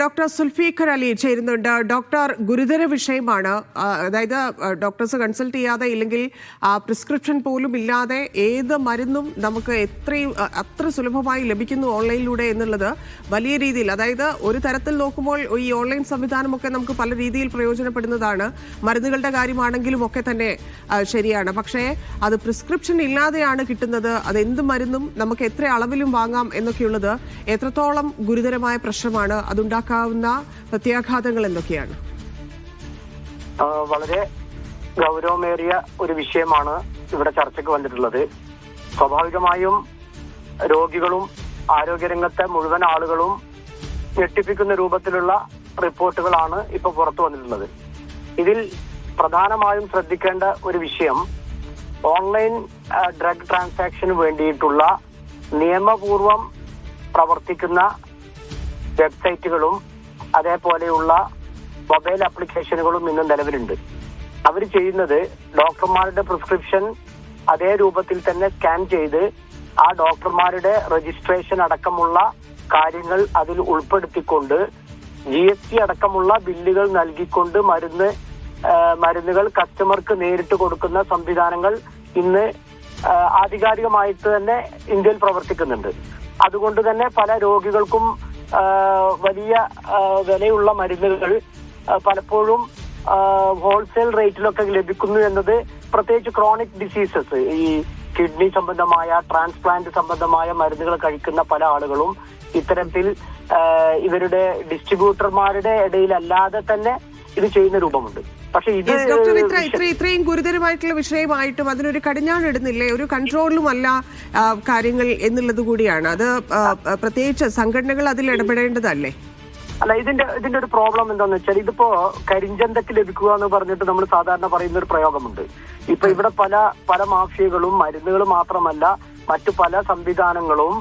Doctor Zulfiqar Ali ചേരുന്നുണ്ട്. Doctor, ഗുരുതര വിഷയമാണ്. അതായത് ഡോക്ടേഴ്സ് കൺസൾട്ട് ചെയ്യാതെ ഇല്ലെങ്കിൽ പ്രിസ്ക്രിപ്ഷൻ പോലും ഇല്ലാതെ ഏത് മരുന്നും നമുക്ക് അത്ര സുലഭമായി ലഭിക്കുന്നു ഓൺലൈനിലൂടെ എന്നുള്ളത് വലിയ രീതിയിൽ, അതായത് ഒരു തരത്തിൽ നോക്കുമ്പോൾ ഈ ഓൺലൈൻ സംവിധാനമൊക്കെ നമുക്ക് പല രീതിയിൽ പ്രയോജനപ്പെടുന്നതാണ്. മരുന്നുകളുടെ കാര്യമാണെങ്കിലും ഒക്കെ തന്നെ ശരിയാണ്. പക്ഷേ അത് പ്രിസ്ക്രിപ്ഷൻ ഇല്ലാതെയാണ് കിട്ടുന്നത്. അത് എന്ത് മരുന്നും നമുക്ക് എത്ര അളവിലും വാങ്ങാം എന്നൊക്കെയുള്ളത് എത്രത്തോളം ഗുരുതരമായ പ്രശ്നമാണ്. അതുണ്ടാക്കാവുന്ന പ്രത്യാഘാതങ്ങൾ എന്തൊക്കെയാണ്? വളരെ ഗൗരവമേറിയ ഒരു വിഷയമാണ് ഇവിടെ ചർച്ചയ്ക്ക് വന്നിട്ടുള്ളത്. സ്വാഭാവികമായും രോഗികളും ആരോഗ്യരംഗത്തെ മുഴുവൻ ആളുകളും ഞെട്ടിപ്പിക്കുന്ന രൂപത്തിലുള്ള റിപ്പോർട്ടുകളാണ് ഇപ്പൊ പുറത്തു വന്നിട്ടുള്ളത്. ഇതിൽ പ്രധാനമായും ശ്രദ്ധിക്കേണ്ട ഒരു വിഷയം, ഓൺലൈൻ ഡ്രഗ് ട്രാൻസാക്ഷന് വേണ്ടിയിട്ടുള്ള നിയമപൂർവം പ്രവർത്തിക്കുന്ന വെബ്സൈറ്റുകളും അതേപോലെയുള്ള മൊബൈൽ ആപ്ലിക്കേഷനുകളും ഇന്ന് നിലവിലുണ്ട്. അവർ ചെയ്യുന്നത് ഡോക്ടർമാരുടെ പ്രിസ്ക്രിപ്ഷൻ അതേ രൂപത്തിൽ തന്നെ സ്കാൻ ചെയ്ത് ആ ഡോക്ടർമാരുടെ രജിസ്ട്രേഷൻ അടക്കമുള്ള കാര്യങ്ങൾ അതിൽ ഉൾപ്പെടുത്തിക്കൊണ്ട് GST അടക്കമുള്ള ബില്ലുകൾ നൽകിക്കൊണ്ട് മരുന്നുകൾ കസ്റ്റമർക്ക് നേരിട്ട് കൊടുക്കുന്ന സംവിധാനങ്ങൾ ഇന്ന് ആധികാരികമായിട്ട് തന്നെ ഇന്ത്യയിൽ പ്രവർത്തിക്കുന്നുണ്ട്. അതുകൊണ്ട് തന്നെ പല രോഗികൾക്കും വലിയ വിലയുള്ള മരുന്നുകൾ പലപ്പോഴും ഹോൾസെയിൽ റേറ്റിലൊക്കെ ലഭിക്കുന്നു എന്നത്, പ്രത്യേകിച്ച് ക്രോണിക് ഡിസീസസ്, ഈ കിഡ്നി സംബന്ധമായ ട്രാൻസ്പ്ലാന്റ് സംബന്ധമായ മരുന്നുകൾ കഴിക്കുന്ന പല ആളുകളും ഇത്തരത്തിൽ ഇവരുടെ ഡിസ്ട്രിബ്യൂട്ടർമാരുടെ ഇടയിലല്ലാതെ തന്നെ ഇത് ചെയ്യുന്ന രൂപമുണ്ട്. പക്ഷെ ഇത് ഇത്രയും ഗുരുതരമായിട്ടുള്ള വിഷയമായിട്ടും അതിനൊരു കടിഞ്ഞാണിടുന്നില്ലേ? ഒരു കൺട്രോളുമല്ല കാര്യങ്ങൾ എന്നുള്ളത് കൂടിയാണ്. അത് പ്രത്യേകിച്ച് സംഘടനകൾ അതിൽ ഇടപെടേണ്ടതല്ലേ? അല്ല, ഇതിന്റെ ഒരു പ്രോബ്ലം എന്താന്ന് വെച്ചാൽ, ഇതിപ്പോ കരിഞ്ചന്തക്ക് ലഭിക്കുക എന്ന് പറഞ്ഞിട്ട് നമ്മൾ സാധാരണ പറയുന്ന ഒരു പ്രയോഗമുണ്ട്. ഇപ്പൊ ഇവിടെ പല മാഫിയകളും മരുന്നുകൾ മാത്രമല്ല മറ്റു പല സംവിധാനങ്ങളും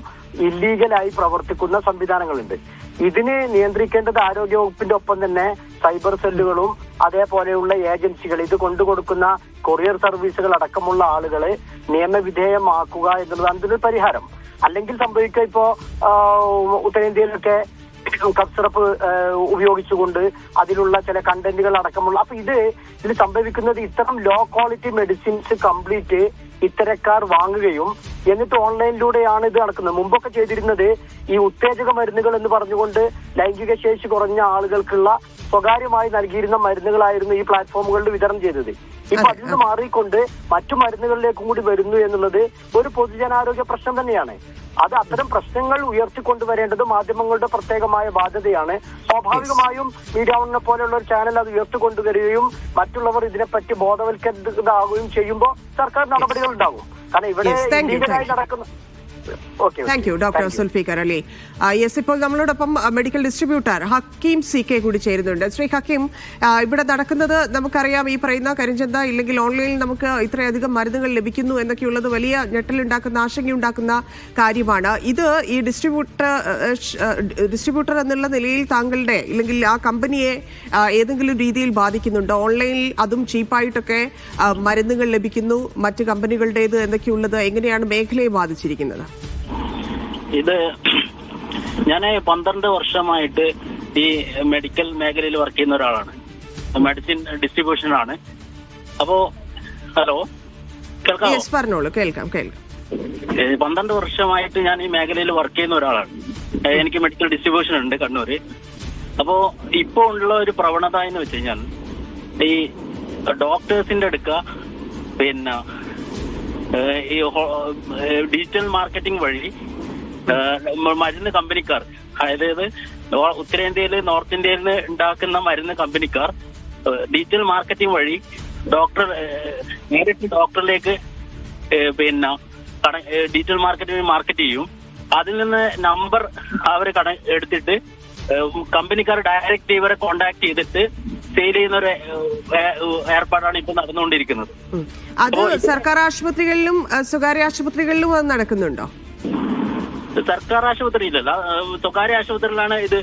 ഇല്ലീഗലായി പ്രവർത്തിക്കുന്ന സംവിധാനങ്ങളുണ്ട്. ഇതിനെ നിയന്ത്രിക്കേണ്ടത് ആരോഗ്യവകുപ്പിന്റെ ഒപ്പം തന്നെ സൈബർ സെല്ലുകളും അതേപോലെയുള്ള ഏജൻസികൾ, ഇത് കൊണ്ടുകൊടുക്കുന്ന കൊറിയർ സർവീസുകൾ അടക്കമുള്ള ആളുകളെ നിയമവിധേയമാക്കുക എന്നുള്ളതാണ് ഇതിന് പരിഹാരം. അല്ലെങ്കിൽ സംഭവിക്കുക, ഇപ്പോ ഉത്തരേന്ത്യയിലൊക്കെ കഫ് സിറപ്പ് ഉപയോഗിച്ചുകൊണ്ട് അതിലുള്ള ചില കണ്ടന്റുകൾ അടക്കമുള്ള, അപ്പൊ ഇതിൽ സംഭവിക്കുന്നത് ഇത്തരം ലോ ക്വാളിറ്റി മെഡിസിൻസ് കംപ്ലീറ്റ് ഇത്തരക്കാർ വാങ്ങുകയും എന്നിട്ട് ഓൺലൈനിലൂടെയാണ് ഇത് നടക്കുന്നത്. മുമ്പൊക്കെ ചെയ്തിരുന്നത് ഈ ഉത്തേജക മരുന്നുകൾ എന്ന് പറഞ്ഞുകൊണ്ട് ലൈംഗിക ശേഷി കുറഞ്ഞ ആളുകൾക്കുള്ള സ്വകാര്യമായി നൽകിയിരുന്ന മരുന്നുകളായിരുന്നു ഈ പ്ലാറ്റ്ഫോമുകളിൽ വിതരണം ചെയ്തത്. ഇപ്പൊ അതിൽ നിന്ന് മാറിക്കൊണ്ട് മറ്റു മരുന്നുകളിലേക്കും കൂടി വരുന്നു എന്നുള്ളത് ഒരു പൊതുജനാരോഗ്യ പ്രശ്നം തന്നെയാണ്. അത് അത്തരം പ്രശ്നങ്ങൾ ഉയർത്തിക്കൊണ്ടുവരേണ്ടത് മാധ്യമങ്ങളുടെ പ്രത്യേകമായ ബാധ്യതയാണ്. സ്വാഭാവികമായും മീഡിയ വണ്ണിനെ പോലെയുള്ള ഒരു ചാനൽ അത് ഉയർത്തിക്കൊണ്ടുവരികയും മറ്റുള്ളവർ ഇതിനെപ്പറ്റി ബോധവൽക്കരിതാവുകയും ചെയ്യുമ്പോൾ സർക്കാർ നടപടികൾ ഉണ്ടാകും. കാരണം ഇവിടെ ലീഗലായി നടക്കുന്ന thank you doctor Zulfiqar Ali. Yes, ഇപ്പോൾ നമ്മളോടൊപ്പം മെഡിക്കൽ ഡിസ്ട്രിബ്യൂട്ടർ ഹക്കീം CK കൂടി ചേരുന്നുണ്ട്. ശ്രീ ഹക്കീം, ഇവിടെ നടക്കുന്നത് നമുക്കറിയാം. ഈ പറയുന്ന കരിഞ്ചന്ത ഇല്ലെങ്കിൽ ഓൺലൈനിൽ നമുക്ക് ഇത്രയധികം മരുന്നുകൾ ലഭിക്കുന്നു എന്നൊക്കെയുള്ളത് വലിയ ഞെട്ടലുണ്ടാക്കുന്ന, ആശങ്കയുണ്ടാക്കുന്ന കാര്യമാണ്. ഇത് ഈ ഡിസ്ട്രിബ്യൂട്ടർ എന്നുള്ള നിലയിൽ താങ്കളുടെ ഇല്ലെങ്കിൽ ആ കമ്പനിയെ ഏതെങ്കിലും രീതിയിൽ ബാധിക്കുന്നുണ്ടോ? ഓൺലൈനിൽ അതും ചീപ്പായിട്ടൊക്കെ മരുന്നുകൾ ലഭിക്കുന്നു, മറ്റ് കമ്പനികളുടേത് എന്നൊക്കെയുള്ളത് എങ്ങനെയാണ് മേഖലയെ ബാധിച്ചിരിക്കുന്നത്? ഇത് ഞാൻ 12 വർഷമായിട്ട് ഈ മെഡിക്കൽ മേഖലയിൽ വർക്ക് ചെയ്യുന്ന ഒരാളാണ്. മെഡിസിൻ ഡിസ്ട്രിബ്യൂഷനാണ്. അപ്പോ ഹലോ, കേൾക്കാമോ? പറഞ്ഞോളൂ. കേൾക്കാം. 12 വർഷമായിട്ട് ഞാൻ ഈ മേഖലയിൽ വർക്ക് ചെയ്യുന്ന ഒരാളാണ്. എനിക്ക് മെഡിക്കൽ ഡിസ്ട്രിബ്യൂഷൻ ഉണ്ട് കണ്ണൂര്. അപ്പോ ഇപ്പോ ഉള്ള ഒരു പ്രവണത എന്ന് വെച്ച് കഴിഞ്ഞാൽ, ഈ ഡോക്ടേഴ്സിന്റെ അടുക്ക പിന്നെ ഈ ഡിജിറ്റൽ മാർക്കറ്റിംഗ് വഴി മരുന്ന് കമ്പനിക്കാർ, അതായത് ഉത്തരേന്ത്യയിൽ നോർത്ത് ഇന്ത്യയിൽ നിന്ന് ഉണ്ടാക്കുന്ന മരുന്ന് കമ്പനിക്കാർ ഡിജിറ്റൽ മാർക്കറ്റിംഗ് വഴി നേരിട്ട് ഡോക്ടറിലേക്ക് പിന്നെ ഡിജിറ്റൽ മാർക്കറ്റ് ചെയ്യും. അതിൽ നിന്ന് നമ്പർ അവർ എടുത്തിട്ട് കമ്പനിക്കാർ ഡയറക്റ്റ് ഇവരെ കോണ്ടാക്ട് ചെയ്തിട്ട് സെയിൽ ചെയ്യുന്ന ഒരു ഏർപ്പാടാണ് ഇപ്പൊ നടന്നുകൊണ്ടിരിക്കുന്നത്. അത് സർക്കാർ ആശുപത്രികളിലും സ്വകാര്യ ആശുപത്രികളിലും അത് നടക്കുന്നുണ്ടോ? സർക്കാർ ആശുപത്രിയിലല്ല, സ്വകാര്യ ആശുപത്രിയിലാണ് ഇത്.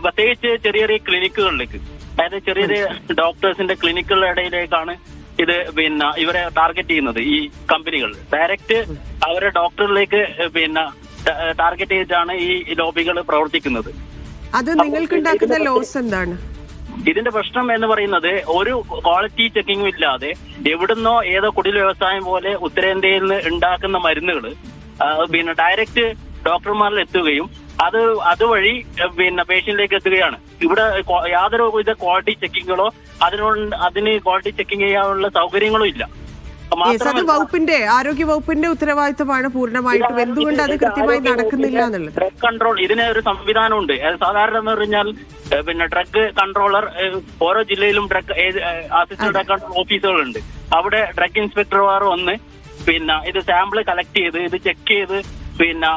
പ്രത്യേകിച്ച് ചെറിയ ചെറിയ ക്ലിനിക്കുകളിലേക്ക്, അതായത് ചെറിയ ചെറിയ ഡോക്ടേഴ്സിന്റെ ക്ലിനിക്കുകളുടെ ഇടയിലേക്കാണ് ഇത് പിന്നെ ഇവരെ ടാർഗറ്റ് ചെയ്യുന്നത്. ഈ കമ്പനികൾ ഡയറക്റ്റ് അവരെ ഡോക്ടറിലേക്ക് പിന്നെ ടാർഗറ്റ് ചെയ്തിട്ടാണ് ഈ ലോബികൾ പ്രവർത്തിക്കുന്നത്. അത് നിങ്ങൾക്കുണ്ടാക്കുന്ന ലോസ് എന്താണ്? ഇതിന്റെ പ്രശ്നം എന്ന് പറയുന്നത് ഒരു ക്വാളിറ്റി ചെക്കിങ്ങും ഇല്ലാതെ എവിടുന്നോ ഏതോ കുടിൽ വ്യവസായം പോലെ ഉത്തരേന്ത്യയിൽ നിന്ന് ഉണ്ടാക്കുന്ന മരുന്നുകൾ പിന്നെ ഡയറക്റ്റ് ഡോക്ടർമാരിൽ എത്തുകയും അതുവഴി പിന്നെ പേഷ്യന്റിലേക്ക് എത്തുകയാണ്. ഇവിടെ യാതൊരു വിധ ക്വാളിറ്റി ചെക്കിങ്ങുകളോ അതിന് ക്വാളിറ്റി ചെക്കിങ് ചെയ്യാനുള്ള സൗകര്യങ്ങളും ഇല്ല. അത് വകുപ്പിന്റെ ആരോഗ്യ വകുപ്പിന്റെ ഉത്തരവാദിത്തമാണ് പൂർണ്ണമായിട്ടും. എന്തുകൊണ്ട് അത് കൃത്യമായി നടക്കുന്നില്ല എന്നുള്ളത്. ഡ്രഗ് കൺട്രോൾ ഇതിന് ഒരു സംവിധാനമുണ്ട്. സാധാരണ എന്ന് പറഞ്ഞാൽ പിന്നെ ഡ്രഗ് കൺട്രോളർ ഓരോ ജില്ലയിലും അസിസ്റ്റന്റ് ഡ്രഗ് കൺട്രോൾ ഓഫീസുകളുണ്ട്. അവിടെ ഡ്രഗ് ഇൻസ്പെക്ടർമാർ വന്ന് പിന്നെ ഇത് സാമ്പിൾ കളക്ട് ചെയ്ത് ഇത് ചെക്ക് ചെയ്ത് പിന്നെ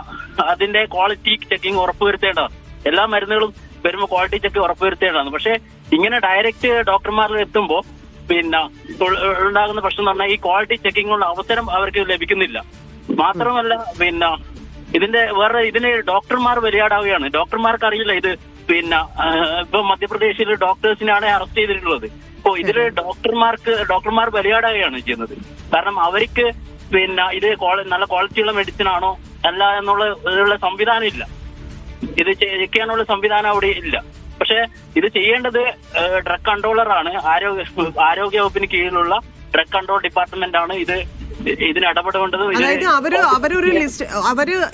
അതിന്റെ ക്വാളിറ്റി ചെക്കിങ് ഉറപ്പുവരുത്തേണ്ടതാണ്. എല്ലാ മരുന്നുകളും വരുമ്പോൾ ക്വാളിറ്റി ചെക്ക് ഉറപ്പുവരുത്തേണ്ടതാണ്. പക്ഷെ ഇങ്ങനെ ഡയറക്റ്റ് ഡോക്ടർമാരിൽ എത്തുമ്പോൾ പിന്നെ ഉണ്ടാകുന്ന പ്രശ്നം എന്ന് പറഞ്ഞാൽ ഈ ക്വാളിറ്റി ചെക്കിങ്ങുള്ള അവസരം അവർക്ക് ലഭിക്കുന്നില്ല. മാത്രമല്ല പിന്നെ ഇതിന് ഡോക്ടർമാർ ബലിയാടാവുകയാണ്. ഡോക്ടർമാർക്ക് അറിയില്ല ഇത് പിന്നെ ഇപ്പൊ മധ്യപ്രദേശിൽ ഡോക്ടേഴ്സിനാണ് അറസ്റ്റ് ചെയ്തിട്ടുള്ളത്. അപ്പോ ഇതില് ഡോക്ടർമാർ ബലിയാടാവുകയാണ് ചെയ്യുന്നത്. കാരണം അവർക്ക് പിന്നെ ഇത് നല്ല ക്വാളിറ്റിയുള്ള മെഡിസിൻ ആണോ അല്ല എന്നുള്ള സംവിധാനം ഇല്ല. ഇത് ചെക്ക് ചെയ്യാനുള്ള സംവിധാനം അവിടെ ഇല്ല. പക്ഷെ ഇത് ചെയ്യേണ്ടത് ഡ്രഗ് കൺട്രോളറാണ്. ആരോഗ്യ വകുപ്പിന് കീഴിലുള്ള ഡ്രഗ് കൺട്രോൾ ഡിപ്പാർട്ട്മെന്റ് ആണ് ഇതിന് ഇടപെടേണ്ടത്. അതായത് അവരൊരു ലിസ്റ്റ്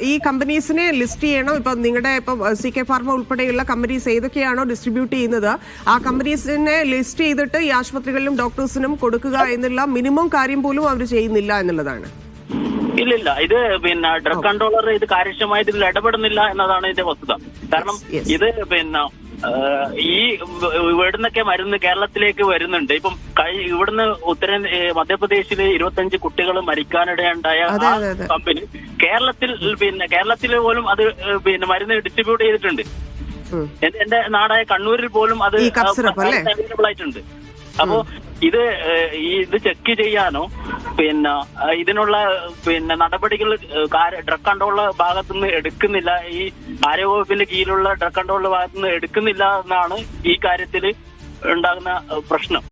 ഈ കമ്പനീസിനെ ലിസ്റ്റ് ചെയ്യണം. ഇപ്പൊ നിങ്ങളുടെ ഇപ്പൊ CK ഫാർമ ഉൾപ്പെടെയുള്ള കമ്പനീസ് ഏതൊക്കെയാണോ ഡിസ്ട്രിബ്യൂട്ട് ചെയ്യുന്നത് ആ കമ്പനീസിനെ ലിസ്റ്റ് ചെയ്തിട്ട് ഈ ആശുപത്രികളിലും ഡോക്ടേഴ്സിനും കൊടുക്കുക എന്നുള്ള മിനിമം കാര്യം പോലും അവർ ചെയ്യുന്നില്ല എന്നുള്ളതാണ്. ഇല്ലില്ല, ഇത് പിന്നെ ഡ്രഗ് കൺട്രോളർ ഇത് കാര്യക്ഷമമായി ഇതിൽ ഇടപെടുന്നില്ല എന്നതാണ് ഇതിന്റെ വസ്തുത. കാരണം ഇത് പിന്നെ ഈ ഇവിടുന്നൊക്കെ മരുന്ന് കേരളത്തിലേക്ക് വരുന്നുണ്ട്. ഇപ്പം ഇവിടുന്ന് മധ്യപ്രദേശില് 25 കുട്ടികൾ മരിക്കാനിടയുണ്ടായ കമ്പനി കേരളത്തിൽ പോലും അത് പിന്നെ മരുന്ന് ഡിസ്ട്രിബ്യൂട്ട് ചെയ്തിട്ടുണ്ട്. എന്റെ നാടായ കണ്ണൂരിൽ പോലും അത് അവൈലബിൾ ആയിട്ടുണ്ട്. അപ്പോ ഇത് ചെക്ക് ചെയ്യാനോ പിന്നെ ഇതിനുള്ള പിന്നെ നടപടികൾ ഡ്രഗ് കൺട്രോളിന്റെ ഭാഗത്തുനിന്ന് എടുക്കുന്നില്ല. ഈ ആരോഗ്യവകുപ്പിന്റെ കീഴിലുള്ള ഡ്രഗ് കൺട്രോളിന്റെ ഭാഗത്തുനിന്ന് എടുക്കുന്നില്ല എന്നാണ് ഈ കാര്യത്തിൽ ഉണ്ടാകുന്ന പ്രശ്നം.